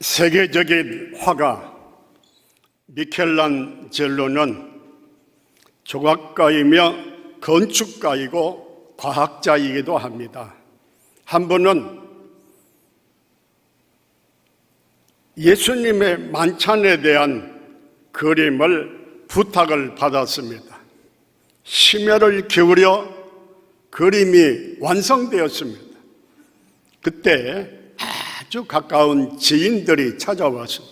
세계적인 화가 미켈란젤로는 조각가이며 건축가이고 과학자이기도 합니다. 한 번은 예수님의 만찬에 대한 그림을 부탁을 받았습니다. 심혈을 기울여 그림이 완성되었습니다. 그때 아주 가까운 지인들이 찾아와서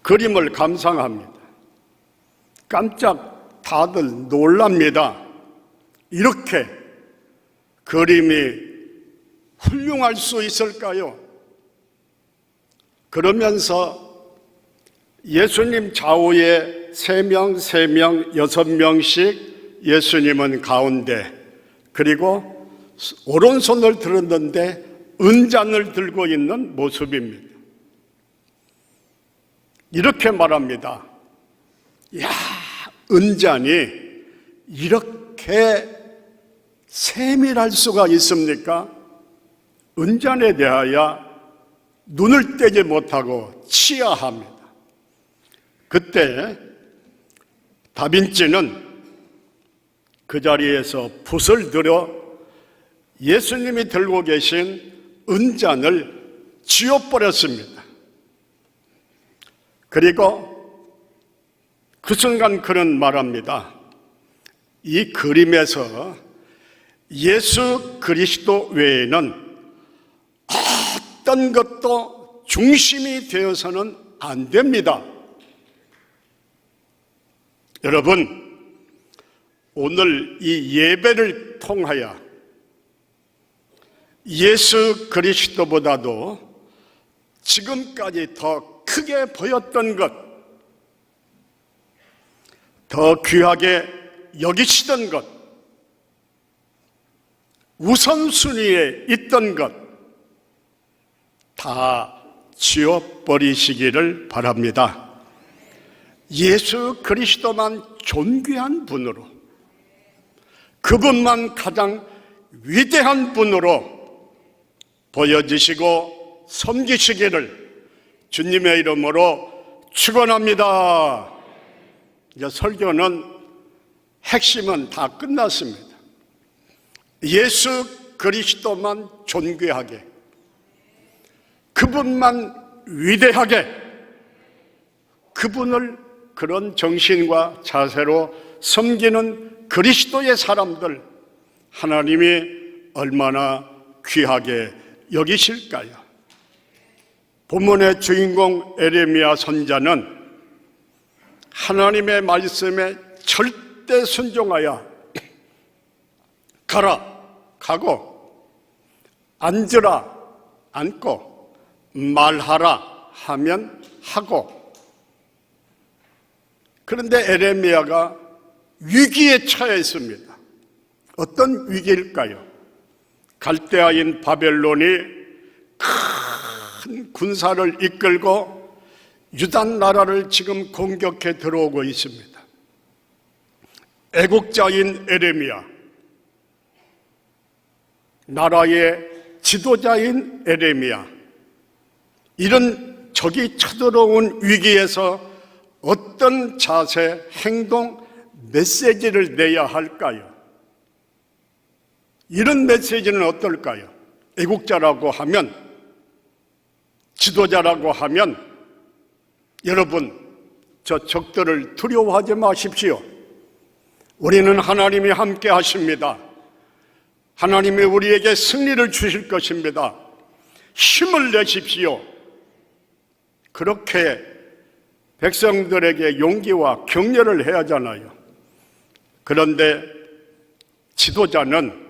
그림을 감상합니다. 깜짝 다들 놀랍니다. 이렇게 그림이 훌륭할 수 있을까요? 그러면서 예수님 좌우에 3명, 6명씩 예수님은 가운데, 그리고 오른손을 들었는데 은잔을 들고 있는 모습입니다. 이렇게 말합니다. 야, 은잔이 이렇게 세밀할 수가 있습니까? 은잔에 대하여 눈을 떼지 못하고 치하합니다. 그때 다빈치는 그 자리에서 붓을 들어 예수님이 들고 계신 은잔을 쥐어버렸습니다. 그리고 그 순간 그는 말합니다. 이 그림에서 예수 그리스도 외에는 어떤 것도 중심이 되어서는 안 됩니다. 여러분, 오늘 이 예배를 통하여 예수 그리스도보다도 지금까지 더 크게 보였던 것, 더 귀하게 여기시던 것, 우선순위에 있던 것 다 지워버리시기를 바랍니다. 예수 그리스도만 존귀한 분으로, 그분만 가장 위대한 분으로 보여지시고 섬기시기를 주님의 이름으로 축원합니다. 이제 설교는 핵심은 다 끝났습니다. 예수 그리스도만 존귀하게, 그분만 위대하게, 그분을 그런 정신과 자세로 섬기는 그리스도의 사람들, 하나님이 얼마나 귀하게 여기실까요? 본문의 주인공 에레미야 선자는 하나님의 말씀에 절대 순종하여 가라, 가고, 앉으라, 앉고, 말하라 하면 하고. 그런데 에레미야가 위기에 처해 있습니다. 어떤 위기일까요? 갈대아인 바벨론이 큰 군사를 이끌고 유다 나라를 지금 공격해 들어오고 있습니다. 애국자인 에레미야, 나라의 지도자인 에레미야, 이런 적이 쳐들어온 위기에서 어떤 자세, 행동, 메시지를 내야 할까요? 이런 메시지는 어떨까요? 애국자라고 하면, 지도자라고 하면, 여러분, 저 적들을 두려워하지 마십시오. 우리는 하나님이 함께 하십니다. 하나님이 우리에게 승리를 주실 것입니다. 힘을 내십시오. 그렇게 백성들에게 용기와 격려를 해야 하잖아요. 그런데 지도자는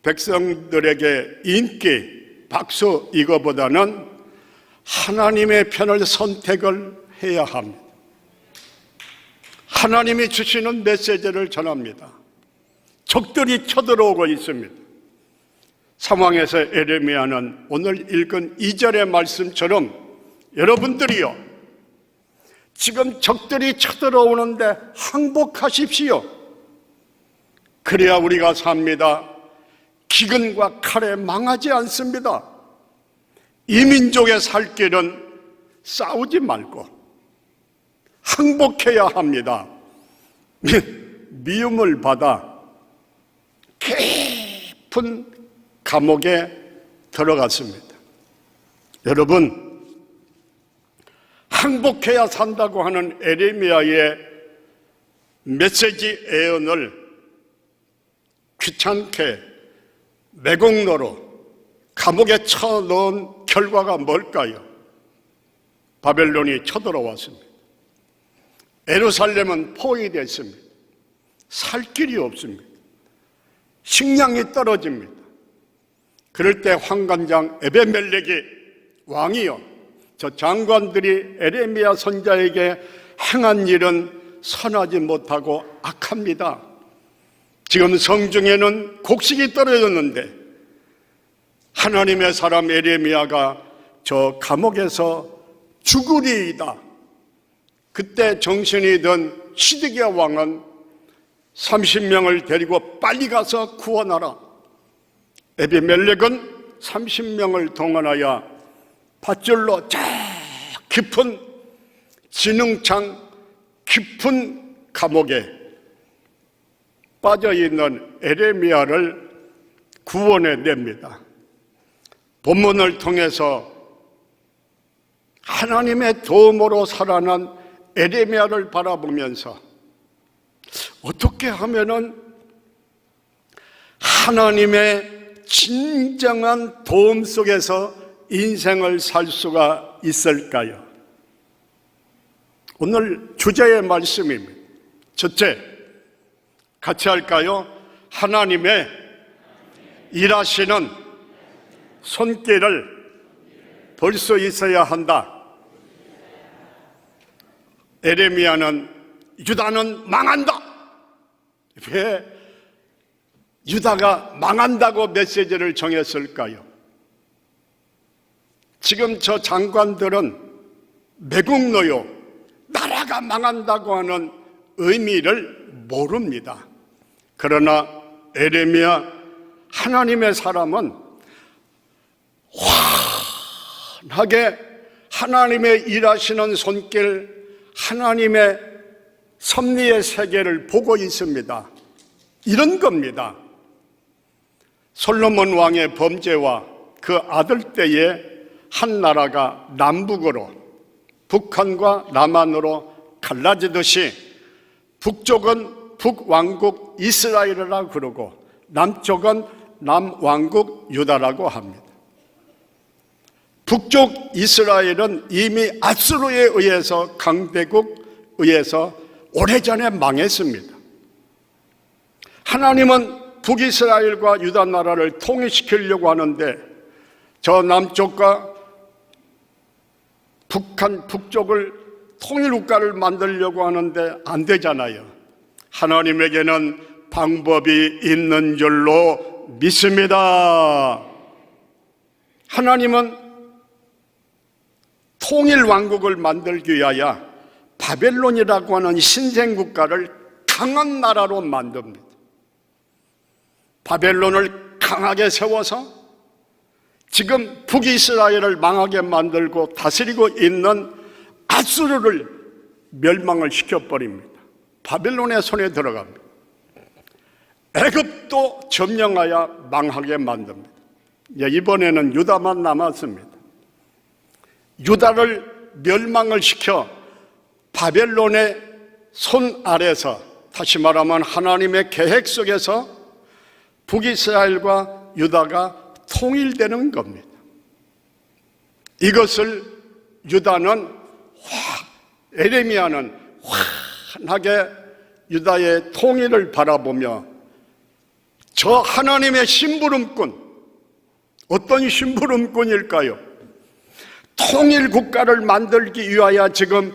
백성들에게 인기, 박수 이거보다는 하나님의 편을 선택을 해야 합니다. 하나님이 주시는 메시지를 전합니다. 적들이 쳐들어오고 있습니다. 상황에서 에레미야는 오늘 읽은 2절의 말씀처럼 여러분들이요, 지금 적들이 쳐들어오는데 항복하십시오. 그래야 우리가 삽니다. 기근과 칼에 망하지 않습니다. 이 민족의 살 길은 싸우지 말고 항복해야 합니다. 미움을 받아 깊은 감옥에 들어갔습니다. 여러분, 항복해야 산다고 하는 에레미야의 메시지 예언을 귀찮게 매국노로 감옥에 쳐넣은 결과가 뭘까요? 바벨론이 쳐들어왔습니다. 예루살렘은 포위됐습니다. 살 길이 없습니다. 식량이 떨어집니다. 그럴 때 환관장 에베멜렉이 왕이요, 저 장관들이 에레미야 선자에게 행한 일은 선하지 못하고 악합니다. 지금 성중에는 곡식이 떨어졌는데 하나님의 사람 에레미야가 저 감옥에서 죽으리이다. 그때 정신이 든 시드기야 왕은 30명을 데리고 빨리 가서 구원하라. 에비멜렉은 30명을 동원하여 밧줄로 저 깊은 진흥창 깊은 감옥에 빠져있는 에레미야를 구원해냅니다. 본문을 통해서 하나님의 도움으로 살아난 에레미야를 바라보면서 어떻게 하면은 하나님의 진정한 도움 속에서 인생을 살 수가 있을까요? 오늘 주제의 말씀입니다. 첫째, 같이 할까요? 하나님의 일하시는 손길을 볼 수 있어야 한다. 에레미야는 유다는 망한다. 왜 유다가 망한다고 메시지를 정했을까요? 지금 저 장관들은 매국노요, 나라가 망한다고 하는 의미를 모릅니다. 그러나 에레미야 하나님의 사람은 환하게 하나님의 일하시는 손길, 하나님의 섭리의 세계를 보고 있습니다. 이런 겁니다. 솔로몬 왕의 범죄와 그 아들 때에 한 나라가 남북으로, 북한과 남한으로 갈라지듯이 북쪽은 북왕국 이스라엘이라고 그러고 남쪽은 남왕국 유다라고 합니다. 북쪽 이스라엘은 이미 아수르에 의해서, 강대국에 의해서 오래전에 망했습니다. 하나님은 북이스라엘과 유다 나라를 통일시키려고 하는데 저 남쪽과 북한 북쪽을 통일국가를 만들려고 하는데 안 되잖아요. 하나님에게는 방법이 있는 줄로 믿습니다. 하나님은 통일왕국을 만들기 위하여 바벨론이라고 하는 신생국가를 강한 나라로 만듭니다. 바벨론을 강하게 세워서 지금 북이스라엘을 망하게 만들고 다스리고 있는 아수르를 멸망을 시켜버립니다. 바벨론의 손에 들어갑니다. 애굽도 점령하여 망하게 만듭니다. 이번에는 유다만 남았습니다. 유다를 멸망을 시켜 바벨론의 손 아래서, 다시 말하면 하나님의 계획 속에서 북이스라엘과 유다가 통일되는 겁니다. 이것을 유다는 에레미야는 환하게 유다의 통일을 바라보며 저 하나님의 심부름꾼, 어떤 심부름꾼일까요? 통일 국가를 만들기 위하여 지금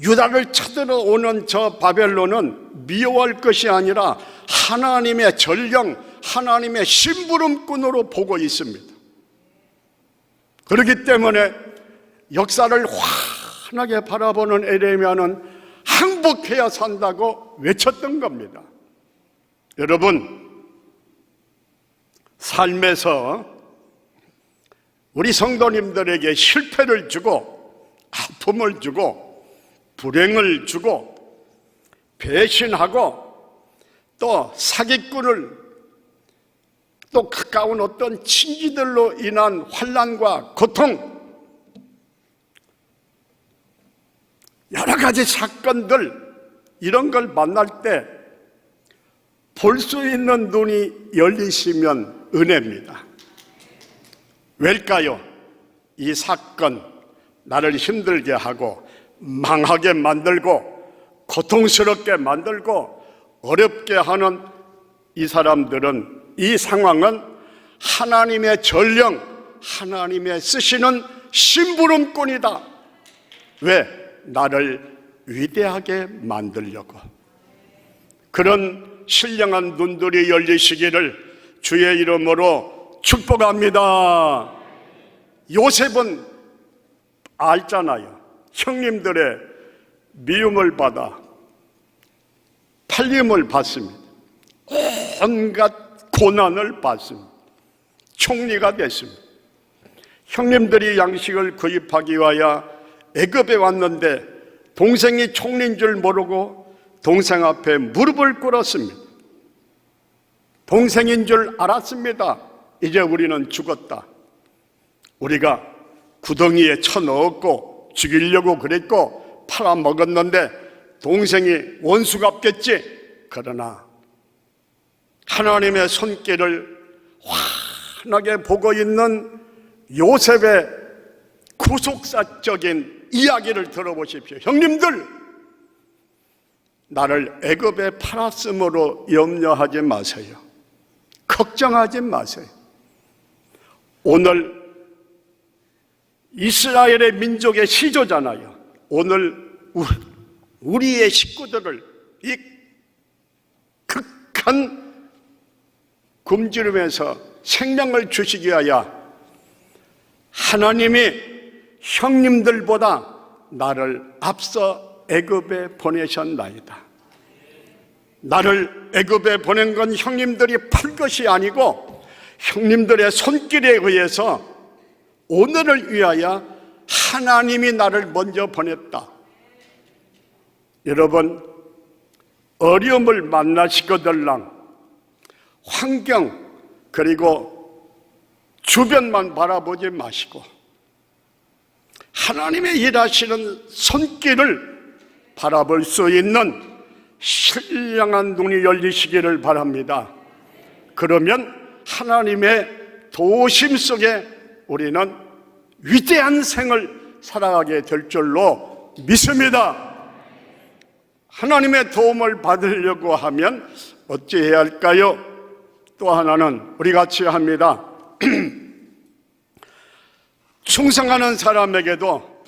유다를 쳐들어오는 저 바벨론은 미워할 것이 아니라 하나님의 전령, 하나님의 심부름꾼으로 보고 있습니다. 그렇기 때문에 역사를 환하게 바라보는 에레미야는 항복해야 산다고 외쳤던 겁니다. 여러분, 삶에서 우리 성도님들에게 실패를 주고 아픔을 주고 불행을 주고 배신하고 또 사기꾼을 또 가까운 어떤 친지들로 인한 환난과 고통, 여러 가지 사건들, 이런 걸 만날 때 볼 수 있는 눈이 열리시면 은혜입니다. 왜일까요? 이 사건, 나를 힘들게 하고 망하게 만들고 고통스럽게 만들고 어렵게 하는 이 사람들은, 이 상황은 하나님의 전령, 하나님의 쓰시는 심부름꾼이다. 왜? 나를 위대하게 만들려고. 그런 신령한 눈들이 열리시기를 주의 이름으로 축복합니다. 요셉은 알잖아요. 형님들의 미움을 받아 팔림을 받습니다. 온갖 고난을 받습니다. 총리가 됐습니다. 형님들이 양식을 구입하기 위하여 애굽에 왔는데 동생이 총리인 줄 모르고 동생 앞에 무릎을 꿇었습니다. 동생인 줄 알았습니다. 이제 우리는 죽었다. 우리가 구덩이에 쳐넣었고 죽이려고 그랬고 팔아먹었는데 동생이 원수 갚겠지. 그러나 하나님의 손길을 환하게 보고 있는 요셉의 구속사적인 이야기를 들어보십시오. 형님들, 나를 애굽에 팔았으므로 염려하지 마세요. 걱정하지 마세요. 오늘 이스라엘의 민족의 시조잖아요. 오늘 우리의 식구들을 이 극한 굶주림에서 생명을 주시기 위하여 하나님이 형님들보다 나를 앞서 애굽에 보내셨나이다. 나를 애굽에 보낸 건 형님들이 팔 것이 아니고 형님들의 손길에 의해서 오늘을 위하여 하나님이 나를 먼저 보냈다. 여러분, 어려움을 만나시거들랑 환경 그리고 주변만 바라보지 마시고 하나님의 일하시는 손길을 바라볼 수 있는 신령한 눈이 열리시기를 바랍니다. 그러면 하나님의 도우심 속에 우리는 위대한 생을 살아가게 될 줄로 믿습니다. 하나님의 도움을 받으려고 하면 어찌해야 할까요? 또 하나는 우리 같이 합니다. 충성하는 사람에게도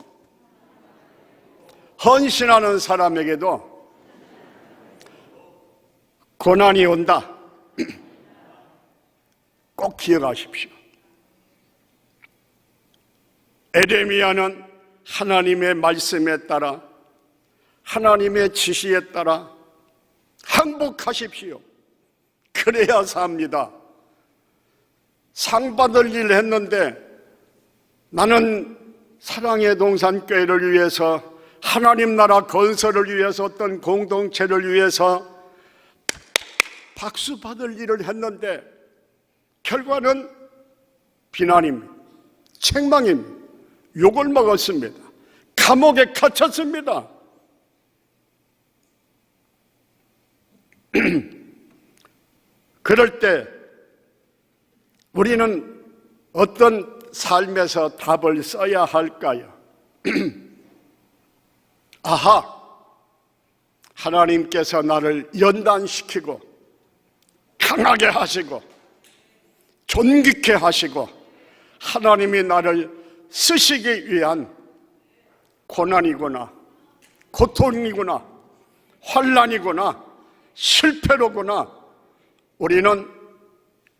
헌신하는 사람에게도 고난이 온다. 꼭 기억하십시오. 에레미야는 하나님의 말씀에 따라 하나님의 지시에 따라 항복하십시오. 그래야 삽니다. 상 받을 일 했는데 나는 사랑의 동산교회를 위해서 하나님 나라 건설을 위해서 어떤 공동체를 위해서 박수 받을 일을 했는데 결과는 비난입니다. 책망입니다. 욕을 먹었습니다. 감옥에 갇혔습니다. 그럴 때 우리는 어떤 삶에서 답을 써야 할까요? 아하, 하나님께서 나를 연단시키고 강하게 하시고 존귀케 하시고 하나님이 나를 쓰시기 위한 고난이구나, 고통이구나, 환난이구나, 실패로구나. 우리는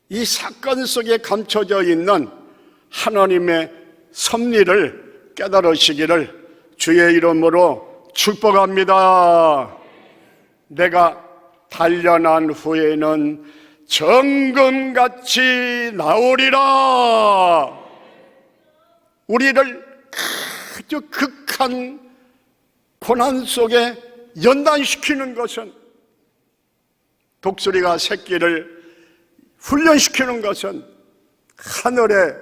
이 사건 속에 감춰져 있는 하나님의 섭리를 깨달으시기를 주의 이름으로 축복합니다. 내가 단련한 후에는 정금같이 나오리라. 우리를 아주 극한 고난 속에 연단시키는 것은, 독수리가 새끼를 훈련시키는 것은 하늘의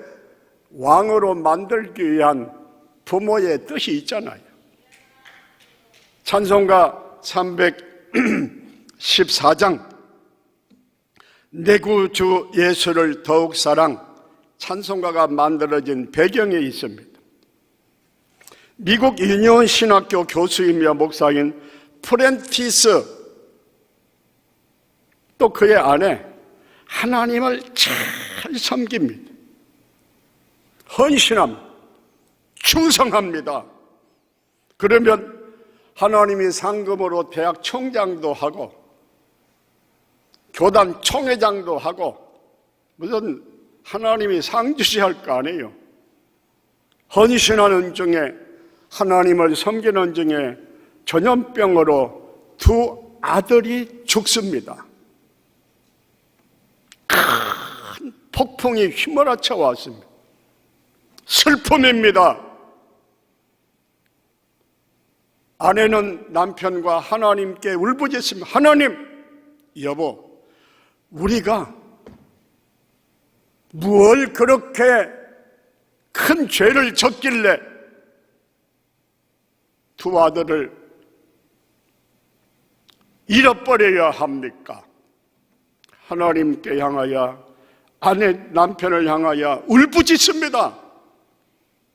왕으로 만들기 위한 부모의 뜻이 있잖아요. 찬송가 314장 내 구주 예수를 더욱 사랑, 찬송가가 만들어진 배경에 있습니다. 미국 유니온 신학교 교수이며 목사인 프렌티스, 또 그의 아내, 하나님을 잘 섬깁니다. 헌신합니다. 충성합니다. 그러면 하나님이 상금으로 대학 총장도 하고 교단 총회장도 하고 무슨 하나님이 상 주시할 거 아니에요. 헌신하는 중에, 하나님을 섬기는 중에 전염병으로 두 아들이 죽습니다. 큰 폭풍이 휘몰아쳐 왔습니다. 슬픔입니다. 아내는 남편과 하나님께 울부짖습니다. 하나님, 여보, 우리가 뭘 그렇게 큰 죄를 졌길래 두 아들을 잃어버려야 합니까? 하나님께 향하여, 아내 남편을 향하여 울부짖습니다.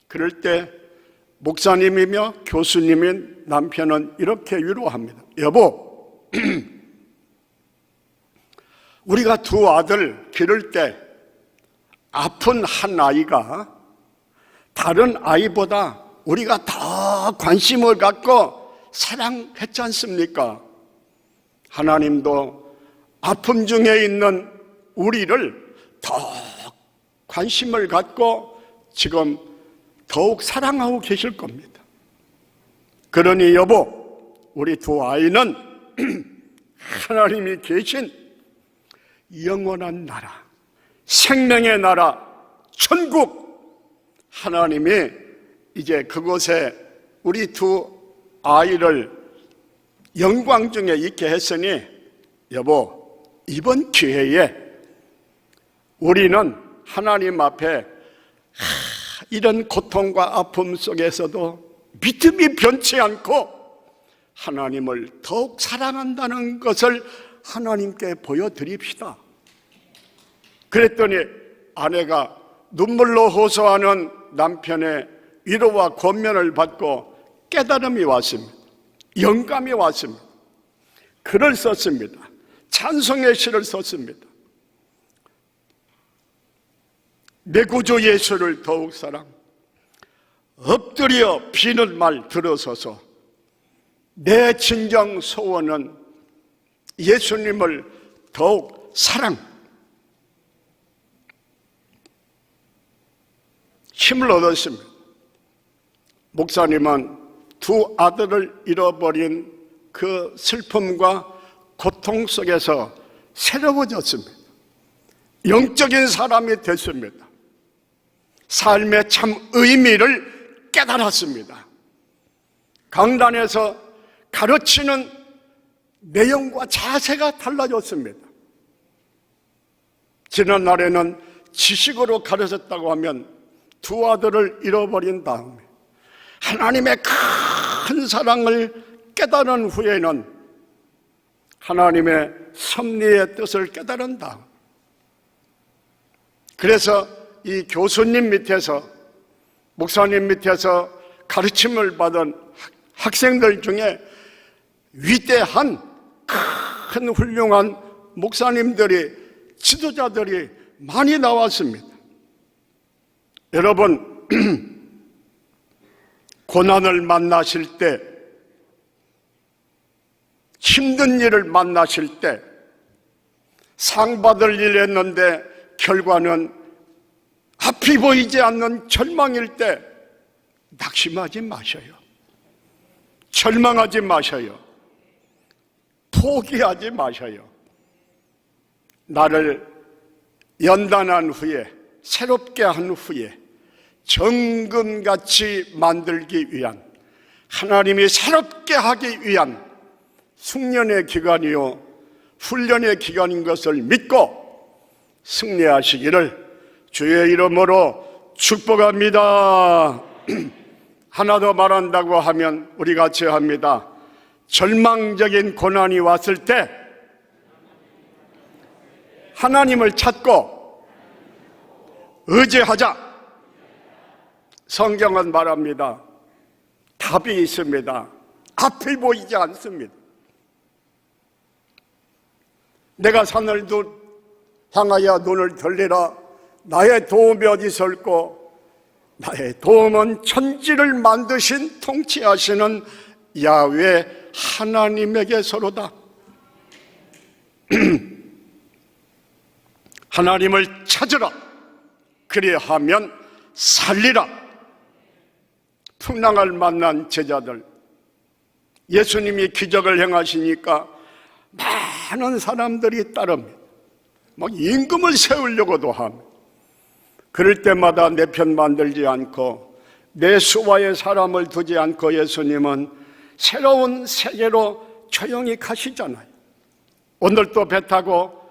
그럴 때 목사님이며 교수님인 남편은 이렇게 위로합니다. 여보, 우리가 두 아들 기를 때 아픈 한 아이가 다른 아이보다 우리가 더 관심을 갖고 사랑했지 않습니까? 하나님도 아픔 중에 있는 우리를 더 관심을 갖고 지금 더욱 사랑하고 계실 겁니다. 그러니 여보, 우리 두 아이는 하나님이 계신 영원한 나라, 생명의 나라, 천국, 하나님이 이제 그곳에 우리 두 아이를 영광 중에 있게 했으니 여보, 이번 기회에 우리는 하나님 앞에 이런 고통과 아픔 속에서도 믿음이 변치 않고 하나님을 더욱 사랑한다는 것을 하나님께 보여드립시다. 그랬더니 아내가 눈물로 호소하는 남편의 위로와 권면을 받고 깨달음이 왔습니다. 영감이 왔습니다. 글을 썼습니다. 찬송의 시를 썼습니다. 내 구주 예수를 더욱 사랑, 엎드려 비는 말 들어서서 내 진정 소원은 예수님을 더욱 사랑. 힘을 얻었습니다. 목사님은 두 아들을 잃어버린 그 슬픔과 고통 속에서 새로워졌습니다. 영적인 사람이 됐습니다. 삶의 참 의미를 깨달았습니다. 강단에서 가르치는 내용과 자세가 달라졌습니다. 지난날에는 지식으로 가르쳤다고 하면 두 아들을 잃어버린 다음에 하나님의 큰 사랑을 깨달은 후에는 하나님의 섭리의 뜻을 깨달은 다음, 그래서 이 교수님 밑에서, 목사님 밑에서 가르침을 받은 학생들 중에 위대한 큰 훌륭한 목사님들이, 지도자들이 많이 나왔습니다. 여러분, 고난을 만나실 때, 힘든 일을 만나실 때, 상 받을 일 했는데 결과는 앞이 보이지 않는 절망일 때 낙심하지 마셔요. 절망하지 마셔요. 포기하지 마셔요. 나를 연단한 후에, 새롭게 한 후에 정금같이 만들기 위한, 하나님이 새롭게 하기 위한 숙련의 기간이요 훈련의 기간인 것을 믿고 승리하시기를 주의 이름으로 축복합니다. 하나 더 말한다고 하면 우리 같이 합니다. 절망적인 고난이 왔을 때 하나님을 찾고 의지하자. 성경은 말합니다. 답이 있습니다. 앞이 보이지 않습니다. 내가 산을 향하여 눈을 들리라. 나의 도움이 어디 있을꼬? 나의 도움은 천지를 만드신 통치하시는 야훼 하나님에게서로다. 하나님을 찾으라. 그리하면 살리라. 풍랑을 만난 제자들, 예수님이 기적을 행하시니까 많은 사람들이 따릅니다. 막 임금을 세우려고도 합니다. 그럴 때마다 내 편 만들지 않고 내 수하에 사람을 두지 않고 예수님은 새로운 세계로 조용히 가시잖아요. 오늘도 배 타고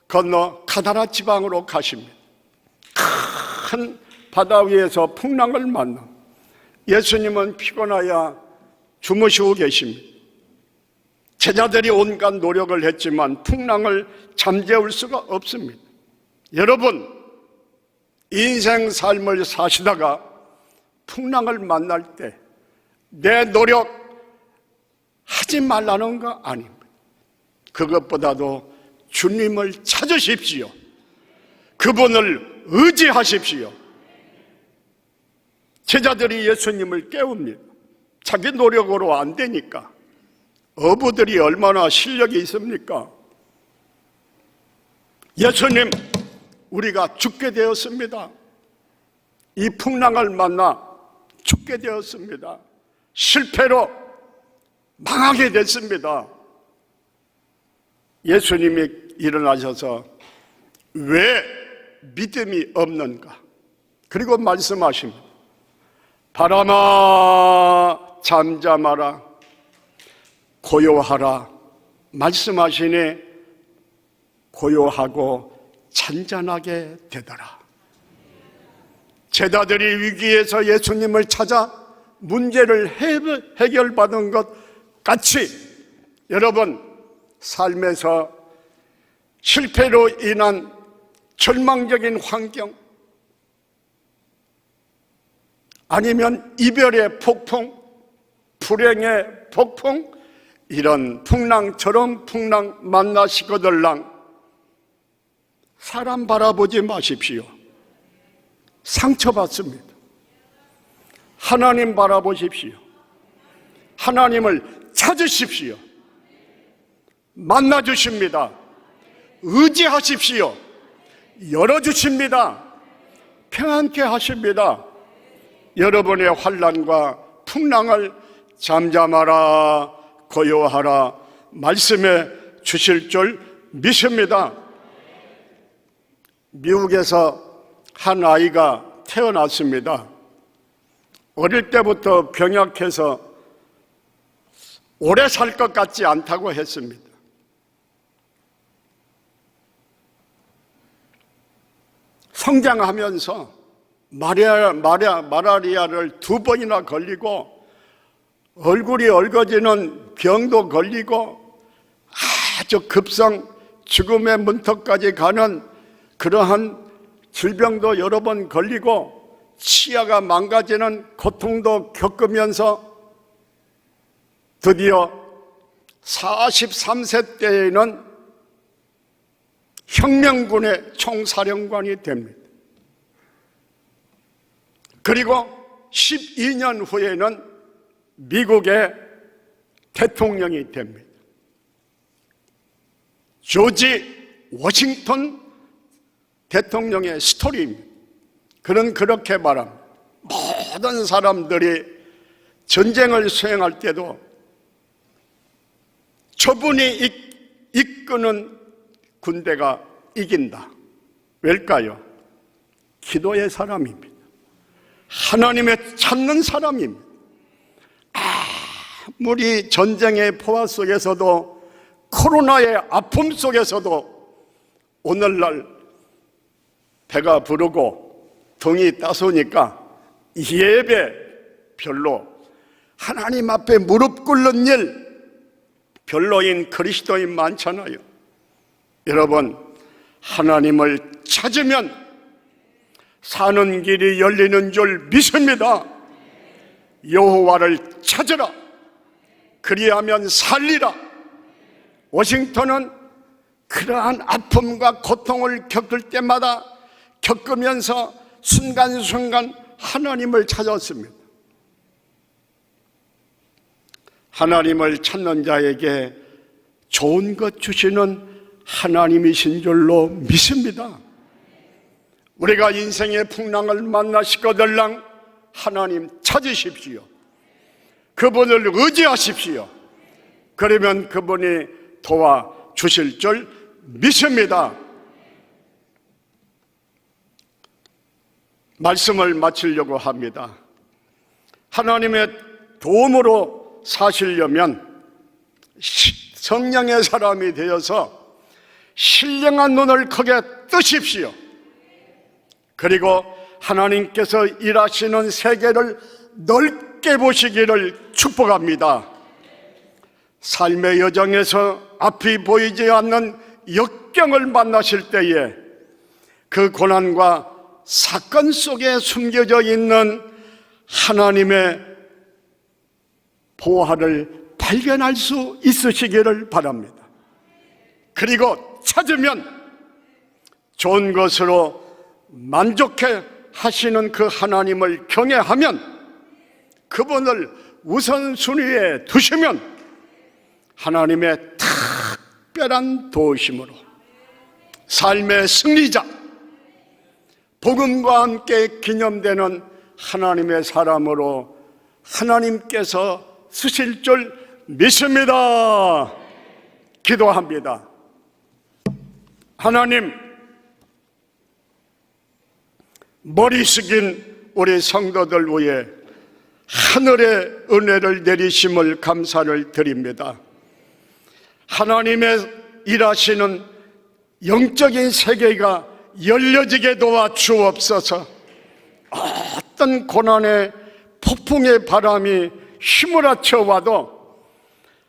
건너 가다라 지방으로 가십니다. 큰 바다 위에서 풍랑을 만나 예수님은 피곤하여 주무시고 계십니다. 제자들이 온갖 노력을 했지만 풍랑을 잠재울 수가 없습니다. 여러분, 인생 삶을 사시다가 풍랑을 만날 때 내 노력 하지 말라는 거 아닙니다. 그것보다도 주님을 찾으십시오. 그분을 의지하십시오. 제자들이 예수님을 깨웁니다. 자기 노력으로 안 되니까. 어부들이 얼마나 실력이 있습니까? 예수님, 우리가 죽게 되었습니다. 이 풍랑을 만나 죽게 되었습니다. 실패로 망하게 됐습니다. 예수님이 일어나셔서 왜 믿음이 없는가? 그리고 말씀하십니다. 바람아 잠잠하라, 고요하라. 말씀하시니 고요하고 잔잔하게 되더라. 제자들이 위기에서 예수님을 찾아 문제를 해결받은 것 같이 여러분, 삶에서 실패로 인한 절망적인 환경, 아니면 이별의 폭풍, 불행의 폭풍, 이런 풍랑처럼 풍랑 만나시거들랑 사람 바라보지 마십시오. 상처받습니다. 하나님 바라보십시오. 하나님을 찾으십시오. 만나주십니다. 의지하십시오. 열어주십니다. 평안케 하십니다. 여러분의 환난과 풍랑을 잠잠하라, 고요하라 말씀해 주실 줄 믿습니다. 미국에서 한 아이가 태어났습니다. 어릴 때부터 병약해서 오래 살 것 같지 않다고 했습니다. 성장하면서 마라리아를 2번이나 걸리고 얼굴이 얼거지는 병도 걸리고 아주 급성 죽음의 문턱까지 가는 그러한 질병도 여러 번 걸리고 치아가 망가지는 고통도 겪으면서 드디어 43세 때에는 혁명군의 총사령관이 됩니다. 그리고 12년 후에는 미국의 대통령이 됩니다. 조지 워싱턴 대통령의 스토리입니다. 그는 그렇게 말합니다. 모든 사람들이 전쟁을 수행할 때도 저분이 이끄는 군대가 이긴다. 왜일까요? 기도의 사람입니다. 하나님의 찾는 사람입니다. 아무리 전쟁의 포화 속에서도, 코로나의 아픔 속에서도 오늘날 배가 부르고 등이 따스우니까 예배 별로, 하나님 앞에 무릎 꿇는 일 별로인 그리스도인 많잖아요. 여러분, 하나님을 찾으면 사는 길이 열리는 줄 믿습니다. 여호와를 찾으라, 그리하면 살리라. 워싱턴은 그러한 아픔과 고통을 겪을 때마다 겪으면서 순간순간 하나님을 찾았습니다. 하나님을 찾는 자에게 좋은 것 주시는 하나님이신 줄로 믿습니다. 우리가 인생의 풍랑을 만나시거들랑 하나님 찾으십시오. 그분을 의지하십시오. 그러면 그분이 도와주실 줄 믿습니다. 말씀을 마치려고 합니다. 하나님의 도움으로 사시려면 성령의 사람이 되어서 신령한 눈을 크게 뜨십시오. 그리고 하나님께서 일하시는 세계를 넓게 보시기를 축복합니다. 삶의 여정에서 앞이 보이지 않는 역경을 만나실 때에 그 고난과 사건 속에 숨겨져 있는 하나님의 보화를 발견할 수 있으시기를 바랍니다. 그리고 찾으면 좋은 것으로 만족해 하시는 그 하나님을 경외하면, 그분을 우선순위에 두시면 하나님의 특별한 도우심으로 삶의 승리자, 복음과 함께 기념되는 하나님의 사람으로 하나님께서 쓰실 줄 믿습니다. 기도합니다. 하나님, 머리 숙인 우리 성도들 위해 하늘의 은혜를 내리심을 감사를 드립니다. 하나님의 일하시는 영적인 세계가 열려지게 도와 주옵소서. 어떤 고난의 폭풍의 바람이 휘몰아쳐 와도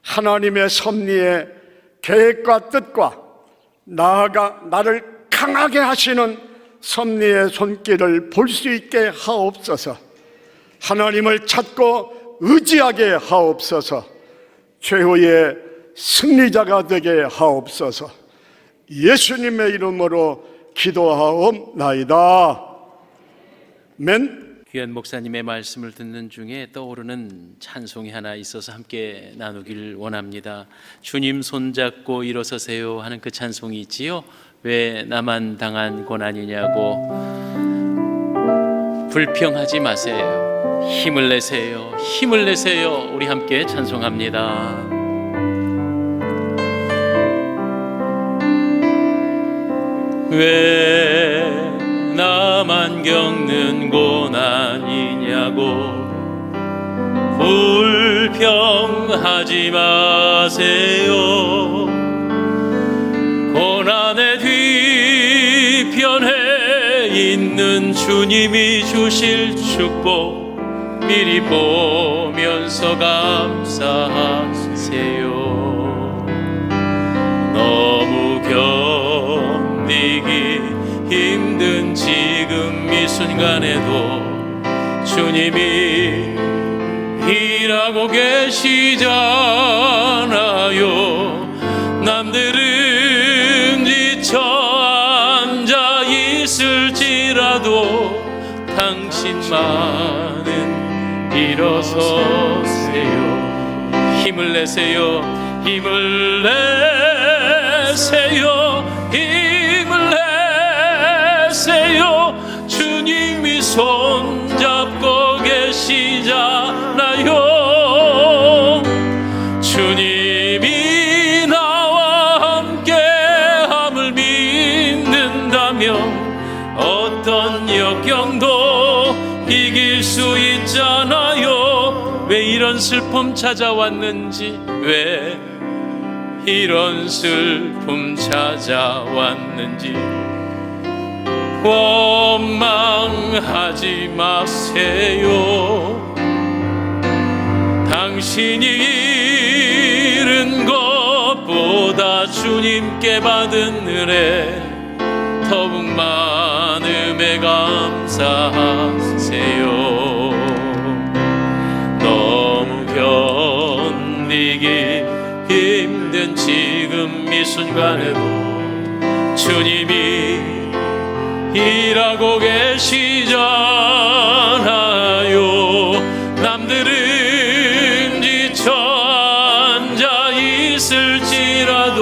하나님의 섭리의 계획과 뜻과 나아가 나를 강하게 하시는 섭리의 손길을 볼 수 있게 하옵소서. 하나님을 찾고 의지하게 하옵소서. 최후의 승리자가 되게 하옵소서. 예수님의 이름으로 기도하옵나이다. 아멘. 귀한 목사님의 말씀을 듣는 중에 떠오르는 찬송이 하나 있어서 함께 나누길 원합니다. 주님 손잡고 일어서세요 하는 그 찬송이 있지요. 왜 나만 당한 고난이냐고. 불평하지 마세요. 힘을 내세요. 힘을 내세요. 우리 함께 찬송합니다. 왜 나만 겪는 고난이냐고. 불평하지 마세요. 고난의 뒤편에 있는 주님이 주실 축복 미리 보면서 감사하세요. 너무 견디기 힘든 지금 이 순간에도 주님이 일하고 계시잖아요. 남들은 지쳐 앉아 있을지라도 당신만은 일어서세요. 힘을 내세요. 힘을 내세요. 힘을 내세요. 주님이 손잡고 계시잖아요. 주님이 나와 함께함을 믿는다면 어떤 역경도 이길 왜 이런 슬픔 찾아왔는지, 왜 이런 슬픔 찾아왔는지. 원망하지 마세요. 당신이 잃은 것보다 주님께 받은 은혜 더욱 많음에 감사하세요. 너무 견디기 힘든 지금 이 순간에도 주님이 일하고 계시잖아요. 남들은 지쳐 앉아 있을지라도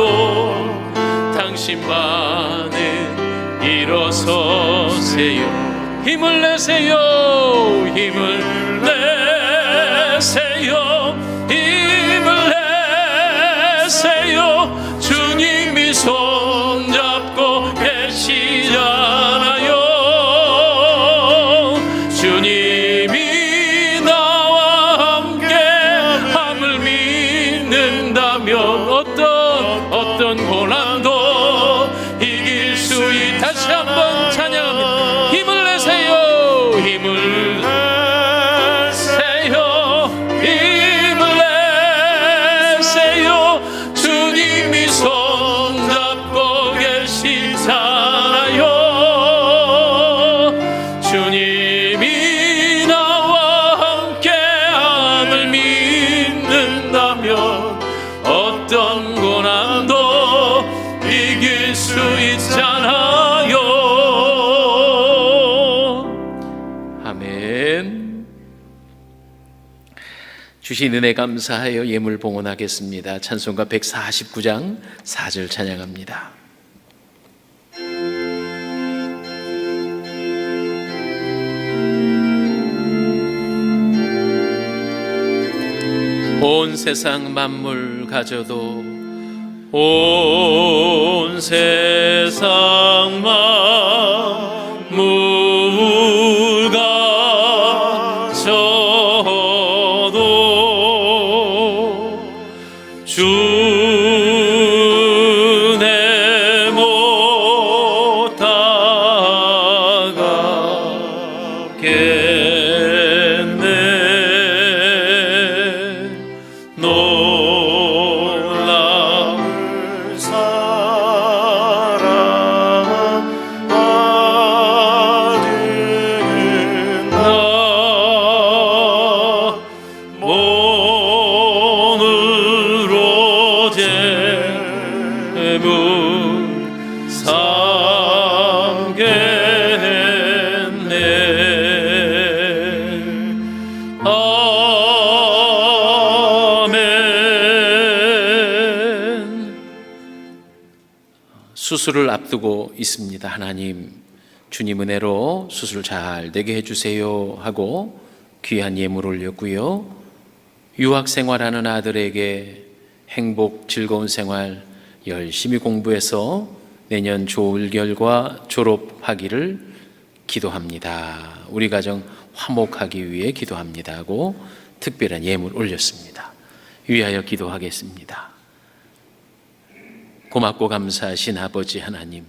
당신만은 일어서세요. 힘을 내세요. 힘을 내세요. 힘을 내세요. 주님이 손잡고 계시잖아요. 주님이 나와 함께 함을 믿는다면 어떤 고난도 이길 수 있다. 다시 한번 찬양합니다. 힘을 내세요. 힘을 내세요. 힘을 내세요. 주님이 손잡고 계시잖아요. 주님이 나와 함께 함을 믿는다면 어떤 고난도 이길 수 있잖아요. 아멘. 주신 은혜 감사하여 예물 봉헌하겠습니다. 찬송가 149장 4절 찬양합니다. 온 세상 만물 가져도 온 세상 만물 가져도 주내 못 다가겠네. 놀라울 사랑하는 나 몸으로 재물 삼겠네. 수술을 앞두고 있습니다. 하나님, 주님 은혜로 수술 잘 되게 해주세요 하고 귀한 예물 올렸고요. 유학 생활하는 아들에게 행복 즐거운 생활 열심히 공부해서 내년 좋을 결과 졸업하기를 기도합니다. 우리 가정 화목하기 위해 기도합니다 하고 특별한 예물 올렸습니다. 위하여 기도하겠습니다. 고맙고 감사하신 아버지 하나님,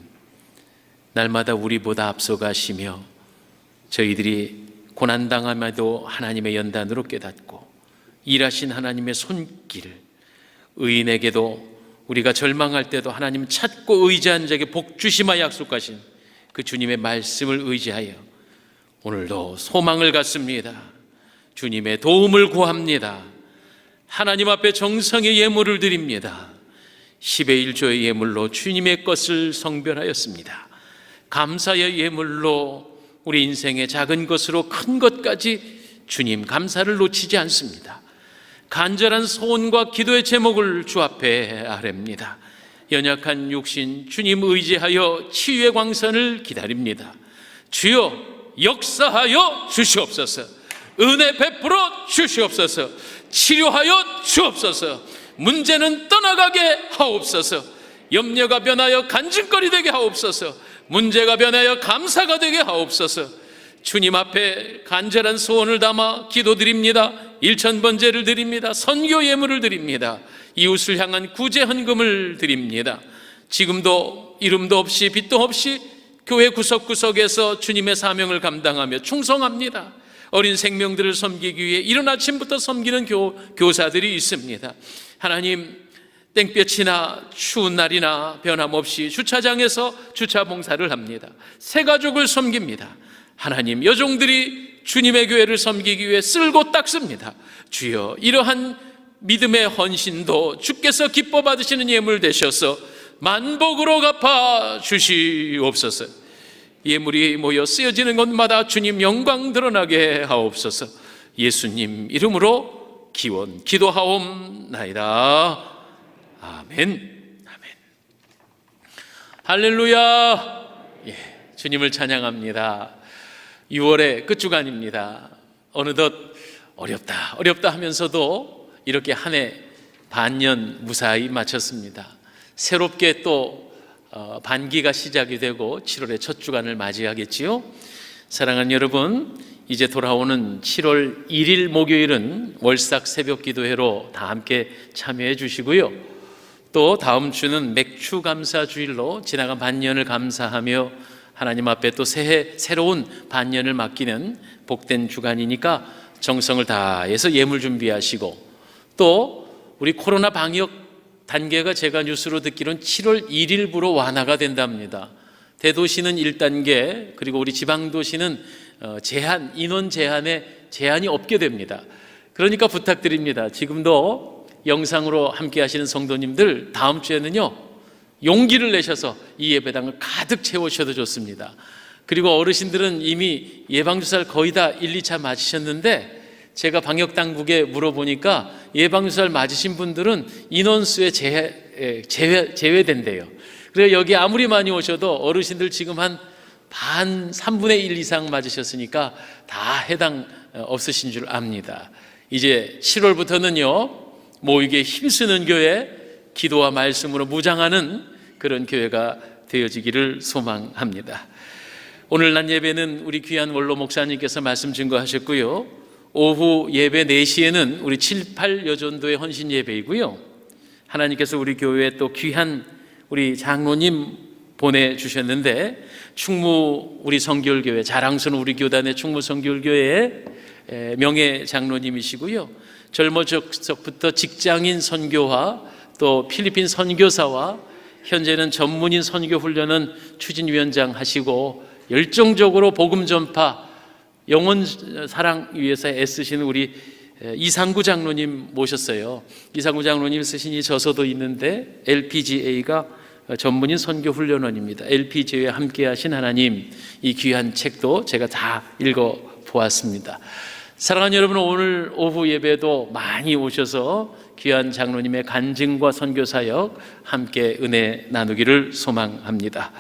날마다 우리보다 앞서가시며 저희들이 고난당함에도 하나님의 연단으로 깨닫고 일하신 하나님의 손길, 의인에게도 우리가 절망할 때도 하나님 찾고 의지한 자에게 복 주시마 약속하신 그 주님의 말씀을 의지하여 오늘도 소망을 갖습니다. 주님의 도움을 구합니다. 하나님 앞에 정성의 예물을 드립니다. 10의 1조의 예물로 주님의 것을 성별하였습니다. 감사의 예물로 우리 인생의 작은 것으로 큰 것까지 주님 감사를 놓치지 않습니다. 간절한 소원과 기도의 제목을 주 앞에 아뢰입니다. 연약한 육신 주님 의지하여 치유의 광선을 기다립니다. 주여 역사하여 주시옵소서. 은혜 베풀어 주시옵소서. 치료하여 주옵소서. 문제는 떠나가게 하옵소서. 염려가 변하여 간증거리 되게 하옵소서. 문제가 변하여 감사가 되게 하옵소서. 주님 앞에 간절한 소원을 담아 기도드립니다. 일천번제를 드립니다. 선교 예물을 드립니다. 이웃을 향한 구제 헌금을 드립니다. 지금도 이름도 없이 빛도 없이 교회 구석구석에서 주님의 사명을 감당하며 충성합니다. 어린 생명들을 섬기기 위해 이른 아침부터 섬기는 교사들이 있습니다. 하나님, 땡볕이나 추운 날이나 변함없이 주차장에서 주차 봉사를 합니다. 새 가족을 섬깁니다. 하나님, 여종들이 주님의 교회를 섬기기 위해 쓸고 닦습니다. 주여, 이러한 믿음의 헌신도 주께서 기뻐 받으시는 예물 되셔서 만복으로 갚아 주시옵소서. 예물이 모여 쓰여지는 곳마다 주님 영광 드러나게 하옵소서. 예수님 이름으로 기도하옵나이다. 아멘. 아멘. 할렐루야. 예, 주님을 찬양합니다. 6월의 끝주간입니다. 어느덧 어렵다 하면서도 이렇게 한 해 반년 무사히 마쳤습니다. 새롭게 또 반기가 시작이 되고 7월의 첫 주간을 맞이하겠지요. 사랑하는 여러분, 이제 돌아오는 7월 1일 목요일은 월삭 새벽 기도회로 다 함께 참여해 주시고요. 또 다음 주는 맥주 감사 주일로 지나간 반년을 감사하며 하나님 앞에 또 새해 새로운 반년을 맡기는 복된 주간이니까 정성을 다해서 예물 준비하시고, 또 우리 코로나 방역 단계가 제가 뉴스로 듣기로는 7월 1일부로 완화가 된답니다. 대도시는 1단계, 그리고 우리 지방도시는 인원 제한이 없게 됩니다. 그러니까 부탁드립니다. 지금도 영상으로 함께 하시는 성도님들, 다음 주에는요 용기를 내셔서 이 예배당을 가득 채우셔도 좋습니다. 그리고 어르신들은 이미 예방주사를 거의 다 1, 2차 맞으셨는데 제가 방역당국에 물어보니까 예방주사를 맞으신 분들은 인원수에 제외된대요. 그래서 여기 아무리 많이 오셔도 어르신들 지금 한 3분의 1 이상 맞으셨으니까 다 해당 없으신 줄 압니다. 이제 7월부터는요 모이기에 힘쓰는 교회, 기도와 말씀으로 무장하는 그런 교회가 되어지기를 소망합니다. 오늘 날 예배는 우리 귀한 원로 목사님께서 말씀 증거하셨고요, 오후 예배 4시에는 우리 7, 8 여전도의 헌신 예배이고요, 하나님께서 우리 교회에 또 귀한 우리 장로님 보내주셨는데, 충무 우리 성결교회, 자랑스러운 우리 교단의 충무 성결교회의 명예 장로님이시고요, 젊어적부터 직장인 선교와 또 필리핀 선교사와 현재는 전문인 선교 훈련은 추진위원장 하시고 열정적으로 복음 전파, 영혼 사랑 위해서 애쓰시는 우리 이상구 장로님 모셨어요. 이상구 장로님 쓰신 이 저서도 있는데 LPGA가 전문인 선교 훈련원입니다. LPGA에 함께 하신 하나님, 이 귀한 책도 제가 다 읽어보았습니다. 사랑하는 여러분, 오늘 오후 예배도 많이 오셔서 귀한 장로님의 간증과 선교사역 함께 은혜 나누기를 소망합니다.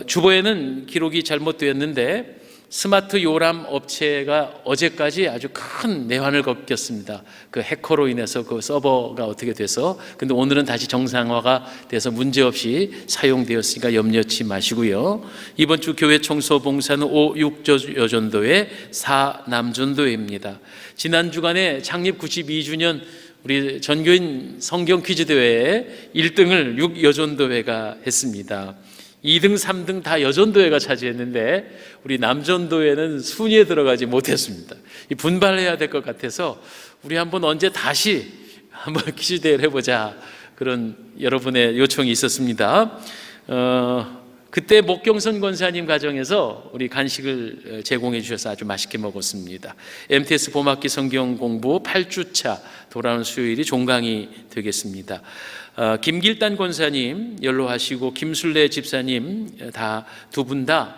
주보에는 기록이 잘못되었는데 스마트 요람 업체가 어제까지 아주 큰 내환을 겪었습니다. 그 해커로 인해서 그 서버가 어떻게 돼서, 근데 오늘은 다시 정상화가 돼서 문제없이 사용되었으니까 염려치 마시고요. 이번 주 교회 청소 봉사는 5, 6 여전도회, 4 남전도회입니다. 지난 주간에 창립 92주년 우리 전교인 성경 퀴즈 대회에 1등을 6 여전도회가 했습니다. 2등, 3등 다 여전도회가 차지했는데 우리 남전도회는 순위에 들어가지 못했습니다. 분발해야 될 것 같아서 우리 한번 언제 다시 한번 퀴즈 대회를 해보자, 그런 여러분의 요청이 있었습니다. 그때 목경선 권사님 가정에서 우리 간식을 제공해 주셔서 아주 맛있게 먹었습니다. MTS 봄학기 성경 공부 8주차 돌아오는 수요일이 종강이 되겠습니다. 김길단 권사님 연로하시고 김순례 집사님 다 두 분 다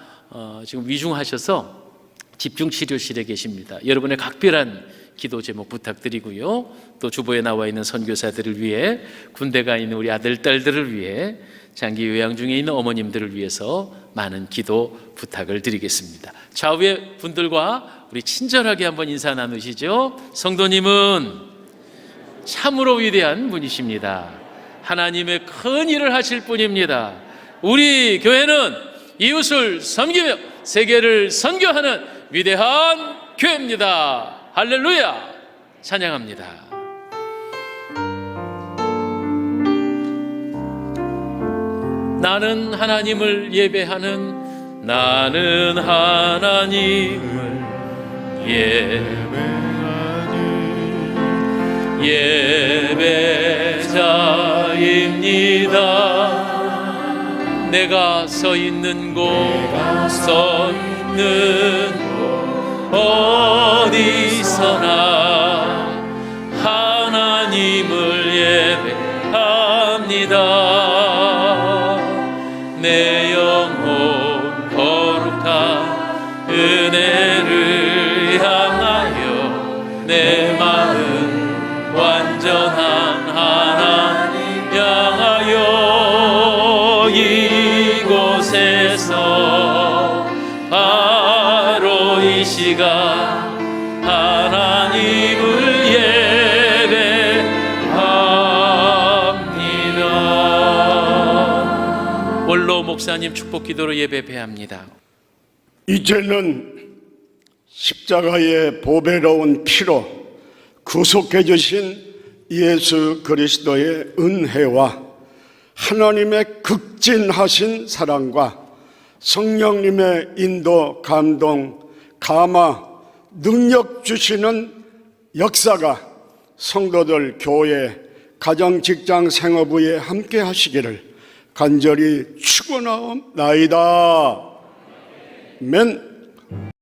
지금 위중하셔서 집중치료실에 계십니다. 여러분의 각별한 기도 제목 부탁드리고요, 또 주보에 나와 있는 선교사들을 위해, 군대 가 있는 우리 아들 딸들을 위해, 장기 요양 중에 있는 어머님들을 위해서 많은 기도 부탁을 드리겠습니다. 좌우의 분들과 우리 친절하게 한번 인사 나누시죠. 성도님은 참으로 위대한 분이십니다. 하나님의 큰 일을 하실 분입니다. 우리 교회는 이웃을 섬기며 세계를 선교하는 위대한 교회입니다. 할렐루야! 찬양합니다. 나는 하나님을 예배하는, 나는 하나님을 예배자입니다. 내가 서 있는 곳, 어디서나 하나님을 예배합니다. 내 영혼 거룩한 은혜를 향하여 내 마음 완전한 하나님 향하여 이곳에서 바로 이 시간 하나님을 예배합니다. 원로 목사님 축복 기도로 예배 배합니다. 이제는 십자가의 보배로운 피로 구속해 주신 예수 그리스도의 은혜와 하나님의 극진하신 사랑과 성령님의 인도, 감동, 감화, 능력 주시는 역사가 성도들, 교회, 가정, 직장, 생업부에 함께 하시기를 간절히 축원하옵나이다. 아멘.